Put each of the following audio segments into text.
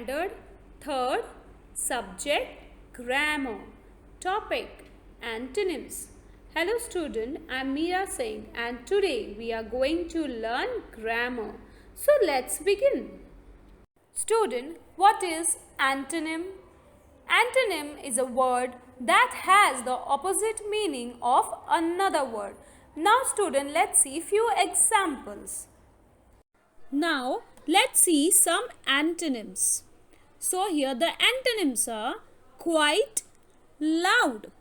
Standard. Third, subject, grammar. Topic, antonyms. Hello student, I am Meera Singh and today we are going to learn grammar. So let's begin. Student, what is antonym? Antonym is a word that has the opposite meaning of another word. Now student, let's see few examples. Now let's see some antonyms. So here the antonyms are quite, loud.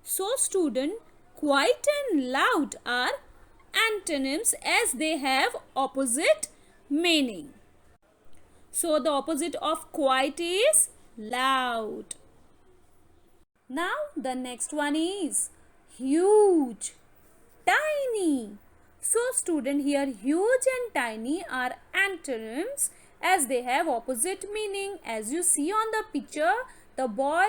So student, quite and loud are antonyms as they have opposite meaning. So the opposite of quiet is loud. Now the next one is huge, tiny. So student, here huge and tiny are antonyms as they have opposite meaning. As you see on the picture, the boy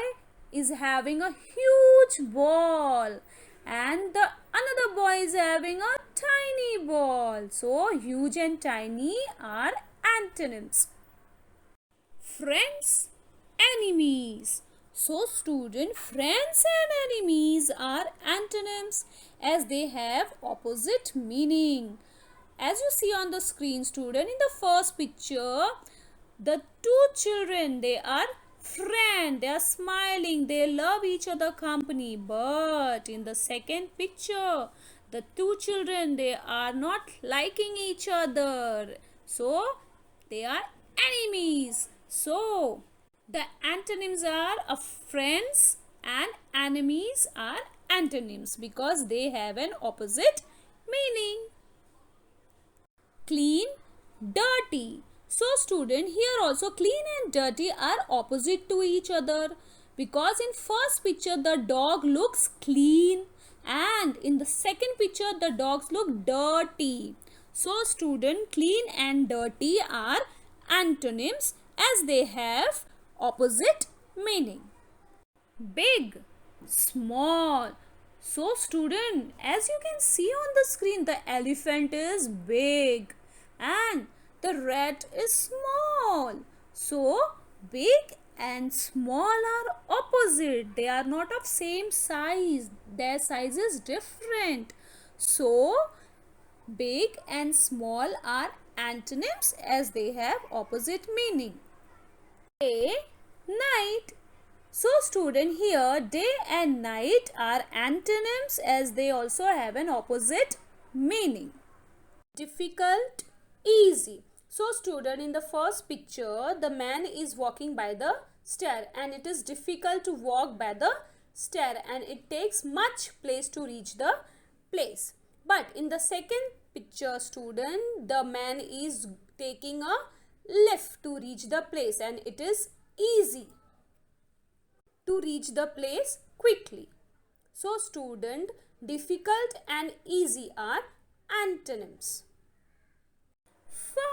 is having a huge ball and the another boy is having a tiny ball. So huge and tiny are antonyms. Friends, enemies. So student, friends and enemies are antonyms as they have opposite meaning. As you see on the screen student, in the first picture, the two children, they are friends, they are smiling, they love each other company. But in the second picture, the two children, they are not liking each other. So they are enemies. So the antonyms are friends and enemies are antonyms because they have an opposite meaning. Clean, dirty. So student, here also clean and dirty are opposite to each other because in first picture the dog looks clean and in the second picture the dogs look dirty. So student, clean and dirty are antonyms as they have opposite meaning. Big, small. So student, as you can see on the screen, the elephant is big and the rat is small. So big and small are opposite. They are not of same size. Their size is different. So big and small are antonyms as they have opposite meaning. Day, night. So student, here day and night are antonyms as they also have an opposite meaning. Difficult, easy. So student, in the first picture the man is walking by the stair and it is difficult to walk by the stair and it takes much place to reach the place. But in the second picture student, the man is taking a lift to reach the place and it is easy to reach the place quickly. So student, difficult and easy are antonyms.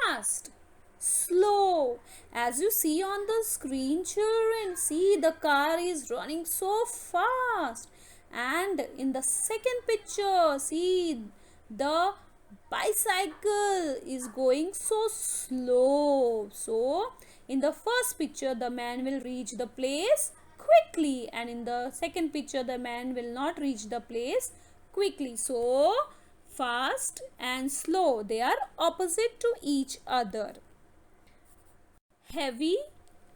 Fast, slow. As you see on the screen children, see the car is running so fast and in the second picture see the bicycle is going so slow. So in the first picture the man will reach the place quickly and in the second picture the man will not reach the place quickly. So fast and slow, they are opposite to each other. Heavy,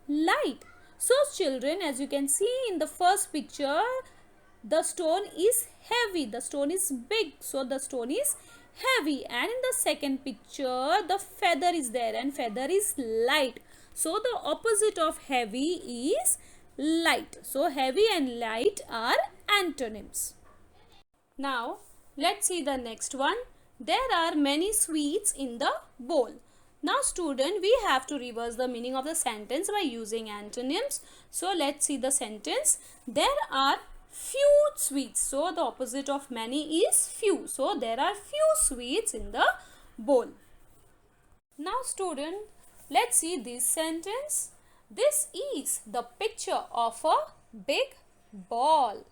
light. So children, as you can see in the first picture, the stone is heavy, the stone is big, so the stone is heavy, and in the second picture the feather is there and feather is light. So the opposite of heavy is light. So heavy and light are antonyms. Now let's see the next one. There are many sweets in the bowl. Now student, we have to reverse the meaning of the sentence by using antonyms. So let's see the sentence. There are few sweets. So the opposite of many is few. So there are few sweets in the bowl. Now student, let's see this sentence. This is the picture of a big ball.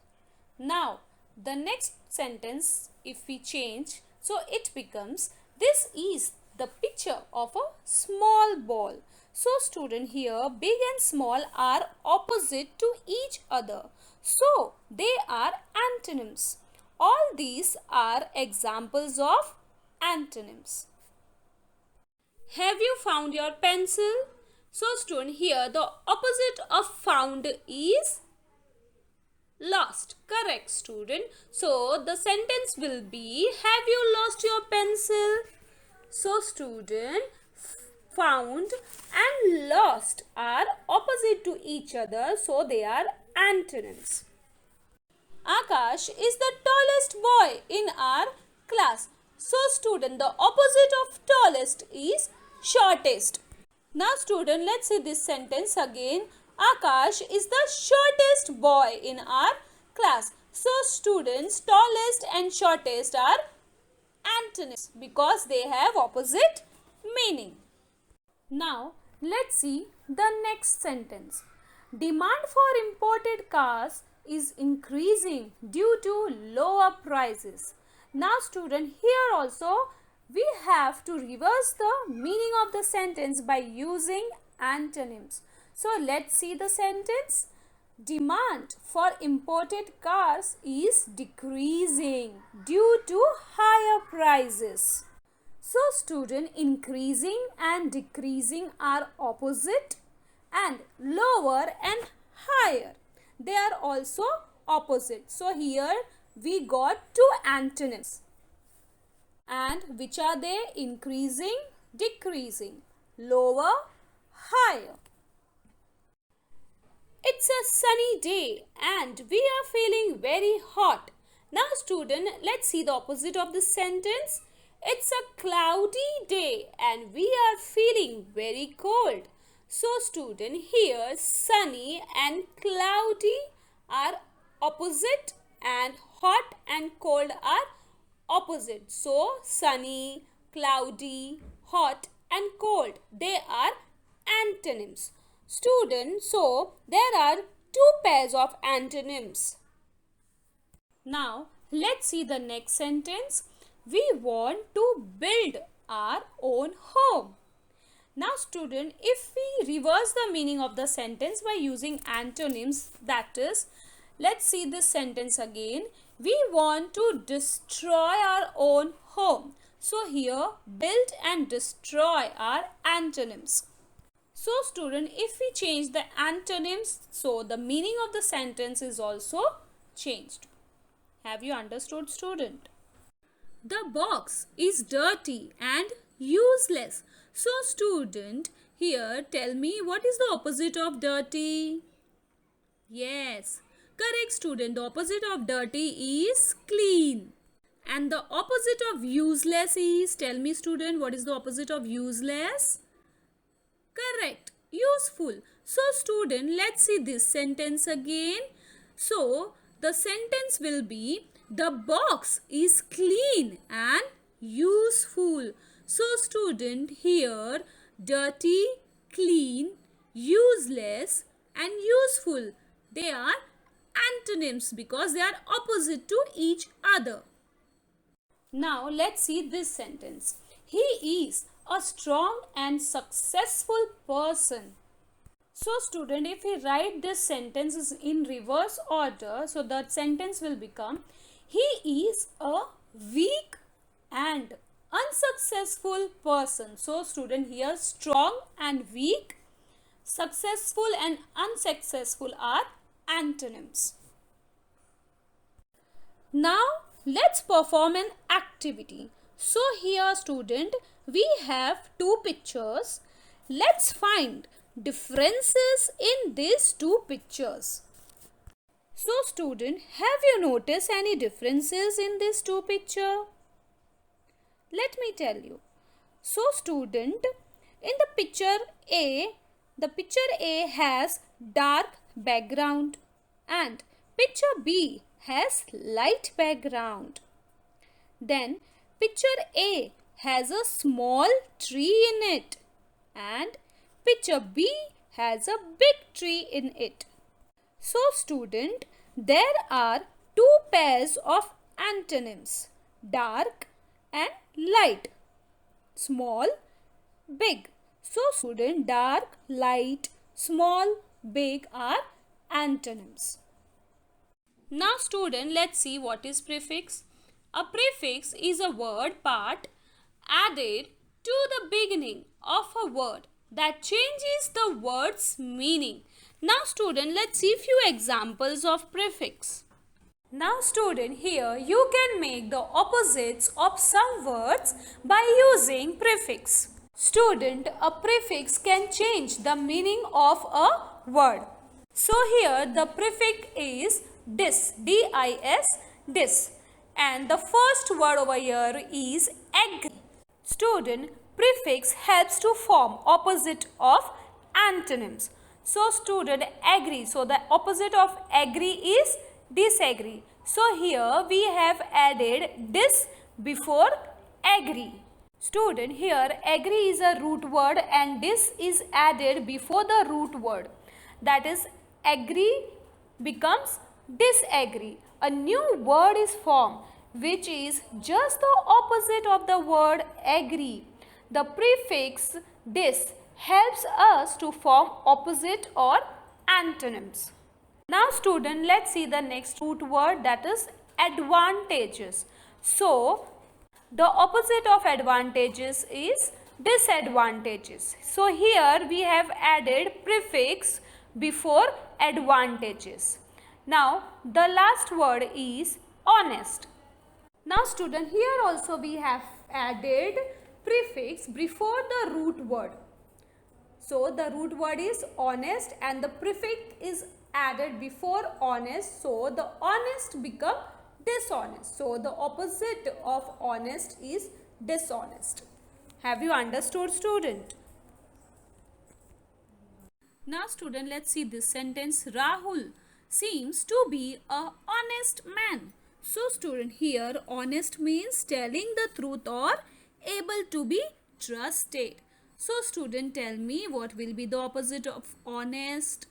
Now the next sentence, if we change, so it becomes this is the picture of a small ball. So student, here big and small are opposite to each other. So they are antonyms. All these are examples of antonyms. Have you found your pencil? So student, here the opposite of found is lost. Correct student. So the sentence will be, have you lost your pencil? So student, found and lost are opposite to each other, so they are antonyms. Akash is the tallest boy in our class. So student, the opposite of tallest is shortest. Now student, let's see this sentence again. Akash is the shortest boy in our class. So students, tallest and shortest are antonyms because they have opposite meaning. Now let's see the next sentence. Demand for imported cars is increasing due to lower prices. Now student, here also we have to reverse the meaning of the sentence by using antonyms. So let's see the sentence. Demand for imported cars is decreasing due to higher prices. So student, increasing and decreasing are opposite, and lower and higher, they are also opposite. So here we got two antonyms. And which are they? Increasing, decreasing, lower, higher. It's a sunny day and we are feeling very hot. Now student, let's see the opposite of this sentence. It's a cloudy day and we are feeling very cold. So student, here sunny and cloudy are opposite and hot and cold are opposite. So sunny, cloudy, hot and cold, they are antonyms. Student, so there are two pairs of antonyms. Now let's see the next sentence. We want to build our own home. Now student, if we reverse the meaning of the sentence by using antonyms, that is, let's see this sentence again. We want to destroy our own home. So here build and destroy are antonyms. So student, if we change the antonyms, so the meaning of the sentence is also changed. Have you understood student? The box is dirty and useless. So student, here tell me, what is the opposite of dirty? Yes, correct student. The opposite of dirty is clean. And the opposite of useless is, tell me student, what is the opposite of useless? Correct, useful. So student, let's see this sentence again. So the sentence will be, the box is clean and useful. So student, here dirty, clean, useless and useful, they are antonyms because they are opposite to each other. Now let's see this sentence. He is a strong and successful person. So student, if we write this sentence in reverse order, so that sentence will become, he is a weak and unsuccessful person. So student, here strong and weak, successful and unsuccessful are antonyms. Now let's perform an activity. So here student, we have two pictures. Let's find differences in these two pictures. So student, have you noticed any differences in these two pictures? Let me tell you. So student, in the picture A has dark background and picture B has light background. Then picture A has a small tree in it and picture B has a big tree in it. So student, there are two pairs of antonyms, dark and light, small, big. So student, dark, light, small, big are antonyms. Now student, let's see what is prefix. A prefix is a word part added to the beginning of a word that changes the word's meaning. Now student, let's see few examples of prefix. Now student, here you can make the opposites of some words by using prefix. Student, a prefix can change the meaning of a word. So here the prefix is dis, D-I-S, dis. And the first word over here is agree. Student, prefix helps to form opposite of antonyms. So student, agree. So the opposite of agree is disagree. So here we have added dis before agree. Student, here agree is a root word and dis is added before the root word. That is, agree becomes disagree. A new word is formed which is just the opposite of the word agree. The prefix dis helps us to form opposite or antonyms. Now student, let's see the next root word, that is advantages. So the opposite of advantages is disadvantages. So here we have added prefix before advantages. Now the last word is honest. Now student, here also we have added prefix before the root word. So the root word is honest and the prefix is added before honest. So the honest become dishonest. So the opposite of honest is dishonest. Have you understood student? Now student, let's see this sentence. Rahul seems to be a honest man. So student, here honest means telling the truth or able to be trusted. So student, tell me what will be the opposite of honest?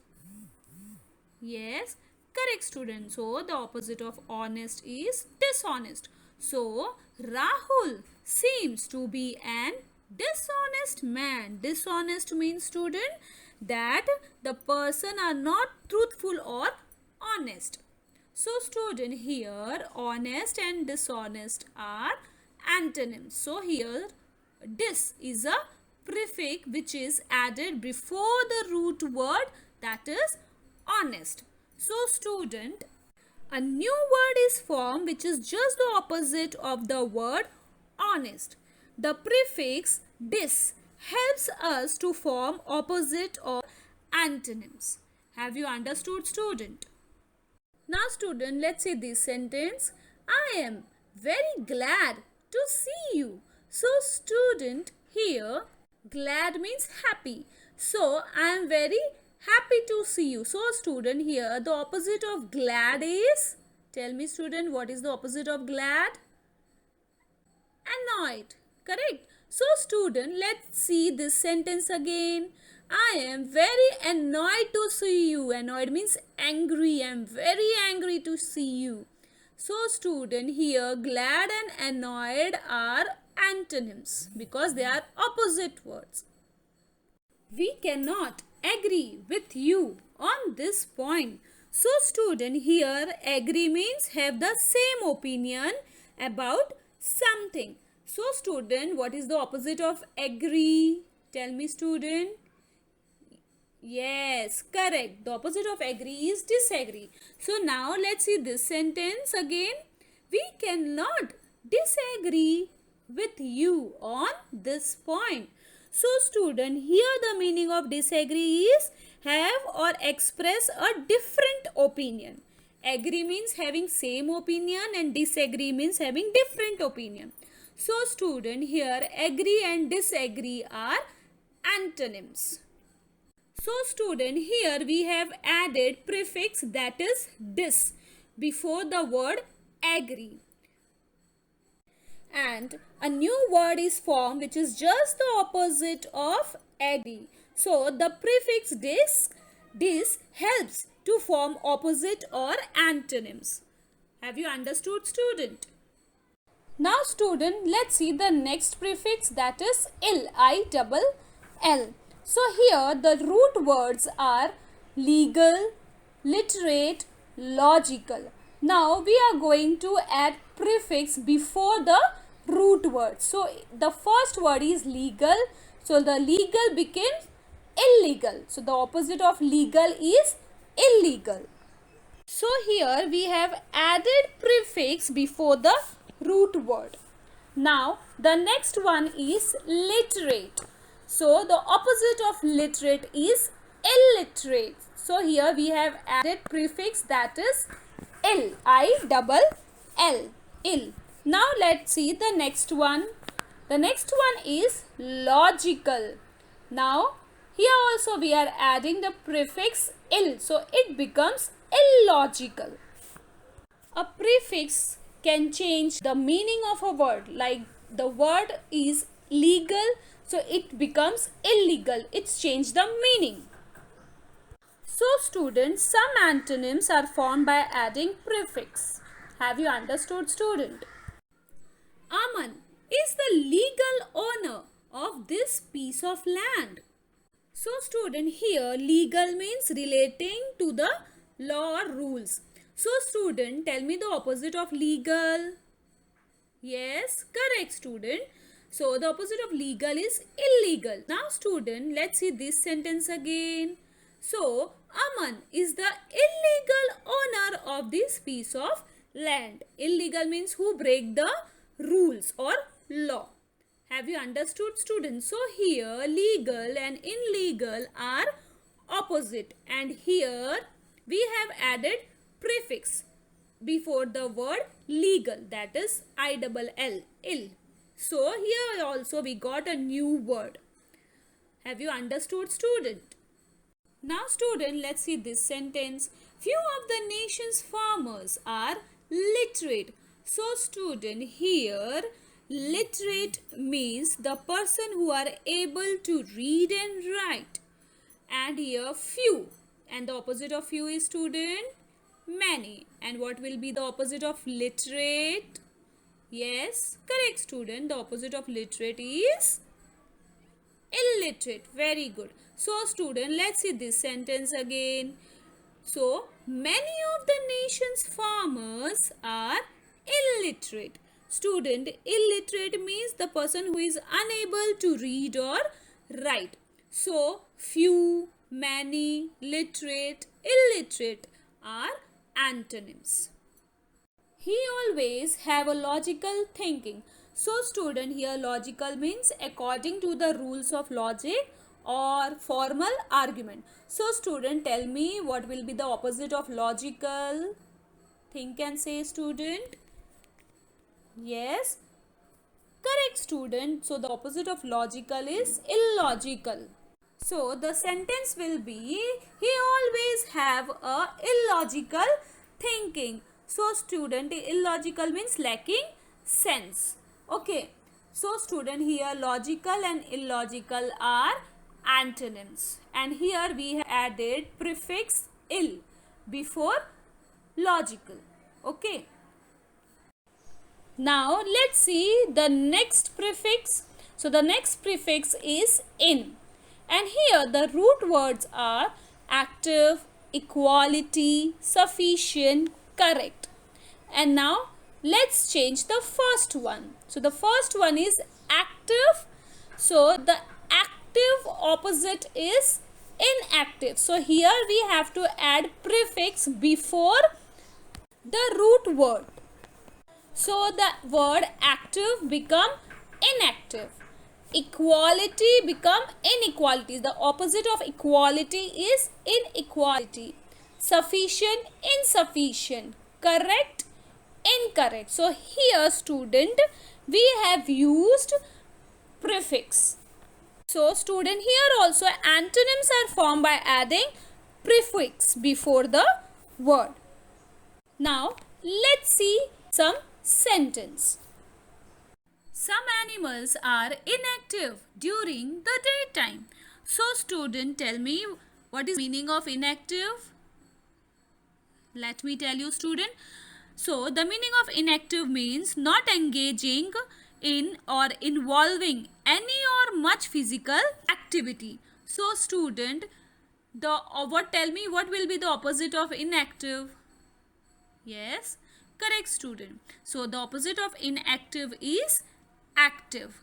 Yes, correct student. So the opposite of honest is dishonest. So Rahul seems to be an dishonest man. Dishonest means student that the person are not truthful or honest. So student, here honest and dishonest are antonyms. So here dis is a prefix which is added before the root word, that is honest. So student, a new word is formed which is just the opposite of the word honest. The prefix dis helps us to form opposite or antonyms. Have you understood student? Now student, let's say this sentence. I am very glad to see you. So student, here glad means happy. So I am very happy to see you. So student, here the opposite of glad is, tell me student, what is the opposite of glad? Annoyed. Correct. So student, let's see this sentence again. I am very annoyed to see you. Annoyed means angry. I am very angry to see you. So student, here glad and annoyed are antonyms because they are opposite words. We cannot agree with you on this point. So student, here agree means have the same opinion about something. So student, what is the opposite of agree? Tell me student. Yes, correct. The opposite of agree is disagree. So now let's see this sentence again. We cannot disagree with you on this point. So student, here the meaning of disagree is have or express a different opinion. Agree means having same opinion and disagree means having different opinion. So student, here agree and disagree are antonyms. So student, here we have added prefix that is dis before the word agree. And a new word is formed which is just the opposite of agree. So the prefix dis helps to form opposite or antonyms. Have you understood student? Now student, let's see the next prefix that is ill, I double L. So here the root words are legal, literate, logical. Now we are going to add prefix before the root word. So the first word is legal. So the legal becomes illegal. So the opposite of legal is illegal. So here we have added prefix before the root word. Now the next one is literate. So the opposite of literate is illiterate. So here we have added prefix, that is ill, I-double-L, ill. Now let's see the next one. The next one is logical. Now here also we are adding the prefix ill, so it becomes illogical. A prefix can change the meaning of a word, like the word is legal, so it becomes illegal. It's changed the meaning. So students, some antonyms are formed by adding prefix. Have you understood, student? Aman is the legal owner of this piece of land. So student, here legal means relating to the law or rules. So student, tell me the opposite of legal. Yes, correct student. So the opposite of legal is illegal. Now student, let's see this sentence again. So Aman is the illegal owner of this piece of land. Illegal means who break the rules or law. Have you understood, students? So here legal and illegal are opposite, and here we have added prefix before the word legal, that is I-double-L, ill. So here also we got a new word. Have you understood, student? Now student, let's see this sentence. Few of the nation's farmers are literate. So student, here literate means the person who are able to read and write. And here few. And the opposite of few is, student, many. And what will be the opposite of literate? Yes, correct student. The opposite of literate is illiterate. Very good. So student, let's see this sentence again. So many of the nation's farmers are illiterate. Student, illiterate means the person who is unable to read or write. So few, many, literate, illiterate are antonyms. He always have a logical thinking. So student, here logical means according to the rules of logic or formal argument. So student, tell me what will be the opposite of logical? Think and say, student. Yes, correct student. So the opposite of logical is illogical. So the sentence will be, he always have a illogical thinking. So student, illogical means lacking sense. Okay. So student, here logical and illogical are antonyms. And here we have added prefix ill before logical. Okay. Now let's see the next prefix. So the next prefix is in. And here the root words are active, equality, sufficient, correct. And now let's change the first one. So the first one is active. So the active opposite is inactive. So here we have to add prefix before the root word. So the word active become inactive. Equality become inequality. The opposite of equality is inequality. Sufficient, insufficient. Correct, incorrect. So here student, we have used prefix. So student, here also antonyms are formed by adding prefix before the word. Now let's see some sentence. Some animals are inactive during the daytime. So student, tell me what is the meaning of inactive? Let me tell you, student. So the meaning of inactive means not engaging in or involving any or much physical activity. So student, tell me what will be the opposite of inactive? Yes, correct student. So the opposite of inactive is active.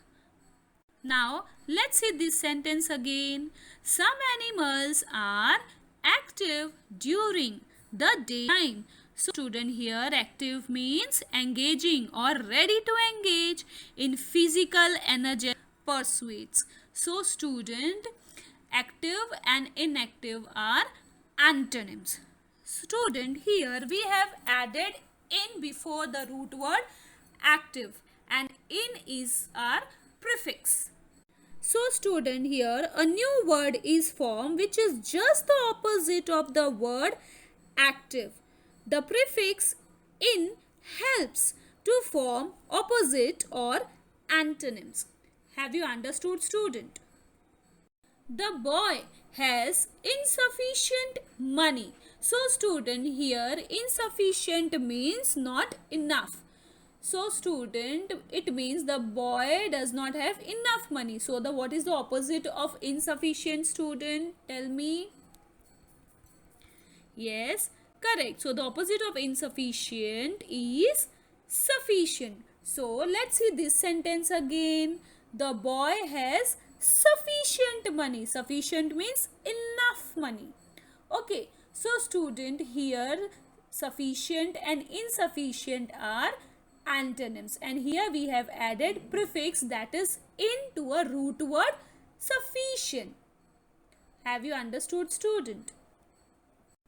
Now let's see this sentence again. Some animals are active during the daytime. So student, here active means engaging or ready to engage in physical energetic pursuits. So student, active and inactive are antonyms. Student, here we have added in before the root word active, and in is our prefix. So student, here a new word is formed which is just the opposite of the word active. The prefix in helps to form opposite or antonyms. Have you understood student? The boy has insufficient money. So student, here insufficient means not enough. So student, it means the boy does not have enough money. So what is the opposite of insufficient student? Tell me. Yes, correct. So the opposite of insufficient is sufficient. So let's see this sentence again. The boy has sufficient money. Sufficient means enough money. Okay, so student, here sufficient and insufficient are antonyms, and here we have added prefix that is into a root word sufficient. Have you understood student?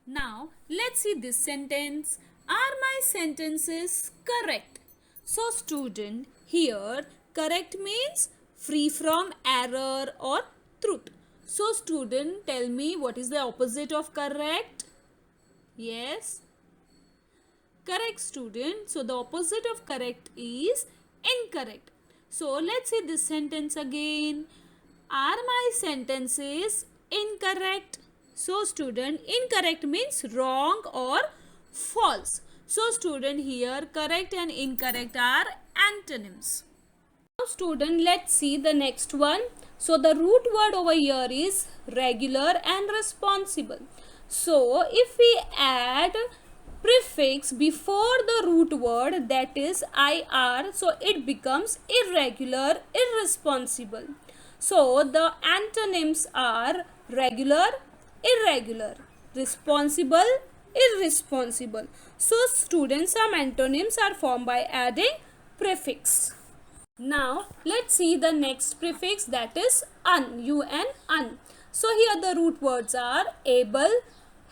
Now let's see this sentence. Are my sentences correct? So student, here correct means free from error or truth. So student, tell me what is the opposite of correct? Yes, correct student. So the opposite of correct is incorrect. So let's see this sentence again. Are my sentences incorrect? So student, incorrect means wrong or false. So student, here correct and incorrect are antonyms. Now student, let's see the next one. So the root word over here is regular and responsible. So if we add prefix before the root word, that is ir, so it becomes irregular, irresponsible. So the antonyms are regular, irregular, responsible, irresponsible. So students, some antonyms are formed by adding prefix. Now let's see the next prefix, that is un, un. So here the root words are able,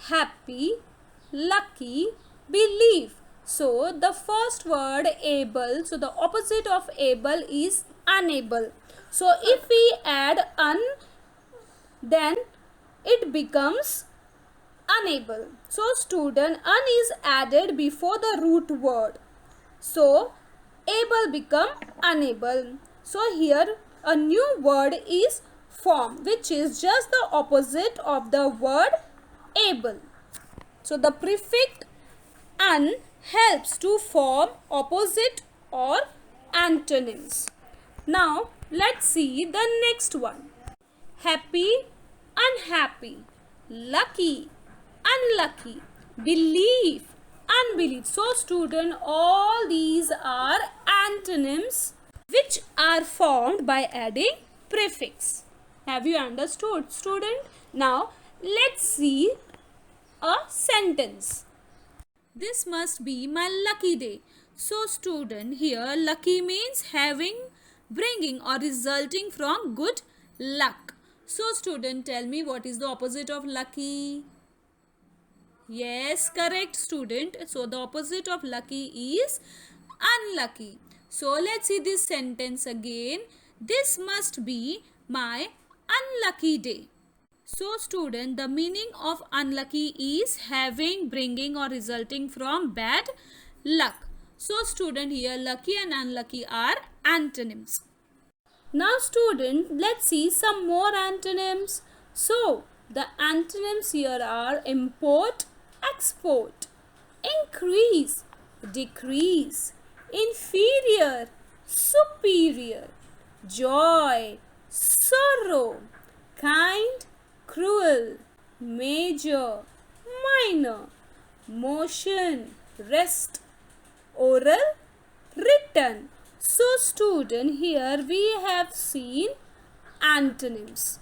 happy, lucky, believe. So the first word able, so the opposite of able is unable. So if we add un, then it becomes unable. So student, un is added before the root word. So able become unable. So here a new word is formed which is just the opposite of the word able. So the prefix un helps to form opposite or antonyms. Now let's see the next one. Happy, unhappy, lucky, unlucky, believe, unbelief. So student, all these are antonyms which are formed by adding prefix. Have you understood student? Now let's see a sentence. This must be my lucky day. So student, here lucky means having, bringing or resulting from good luck. So student, tell me what is the opposite of lucky? Yes, correct student. So the opposite of lucky is unlucky. So let's see this sentence again. This must be my unlucky day. So student, the meaning of unlucky is having, bringing or resulting from bad luck. So student, here lucky and unlucky are antonyms. Now student, let's see some more antonyms. So the antonyms here are import, export, increase, decrease, inferior, superior, joy, sorrow, kind, cruel, major, minor, motion, rest, oral, written. So student, here we have seen antonyms.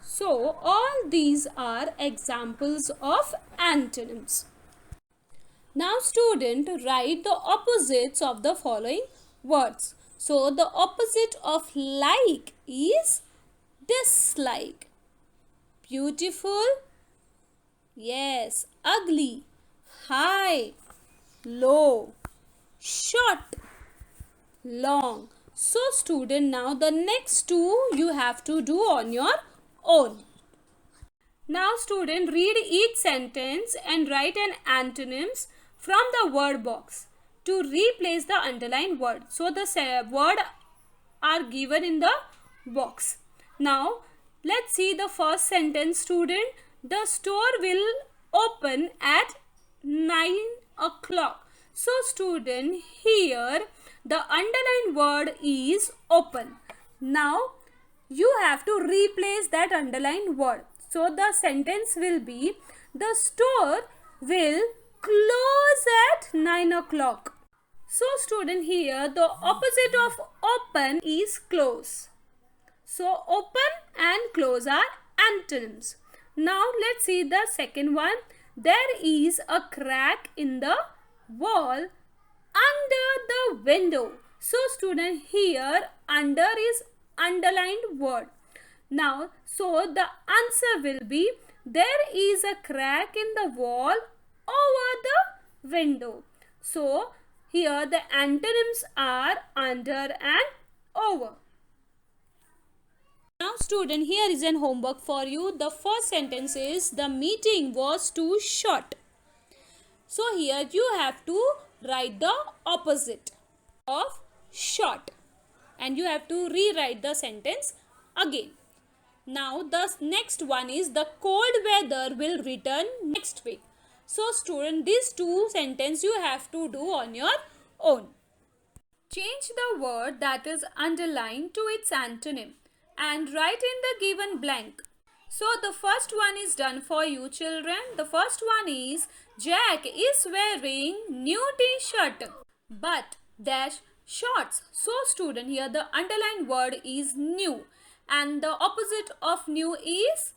So all these are examples of antonyms. Now student, write the opposites of the following words. So the opposite of like is dislike. Beautiful, yes. Ugly, high, low, short, long. So student, now the next two you have to do on your own. Now student, read each sentence and write an antonyms from the word box to replace the underlined word. So the word are given in the box. Now let's see the first sentence student. The store will open at 9 o'clock. So student, here the underlined word is open. Now you have to replace that underlined word. So the sentence will be, the store will close at 9 o'clock. So student, here the opposite of open is close. So open and close are antonyms. Now let's see the second one. There is a crack in the wall under the window. So student, here under is underlined word. Now so the answer will be, there is a crack in the wall over the window. So here the antonyms are under and over. Now student, here is an homework for you. The first sentence is, the meeting was too short. So here you have to write the opposite of short and you have to rewrite the sentence again. Now the next one is, the cold weather will return next week. So student, these two sentences you have to do on your own. Change the word that is underlined to its antonym and write in the given blank. So the first one is done for you children. The first one is, Jack is wearing new t-shirt but dash shorts. So student, here the underlined word is new and the opposite of new is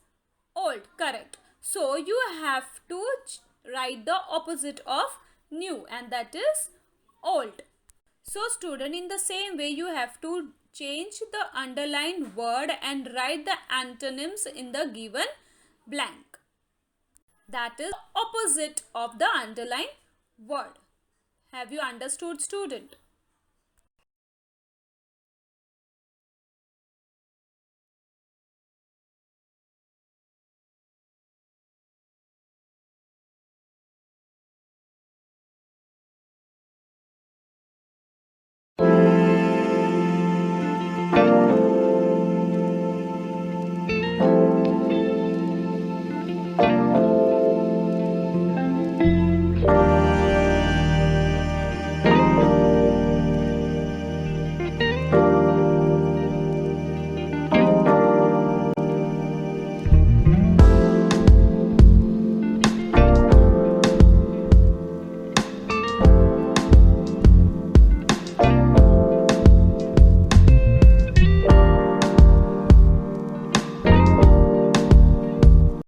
old, correct. So you have to write the opposite of new and that is old. So student, in the same way you have to change the underlined word and write the antonyms in the given blank. That is opposite of the underlined word. Have you understood student?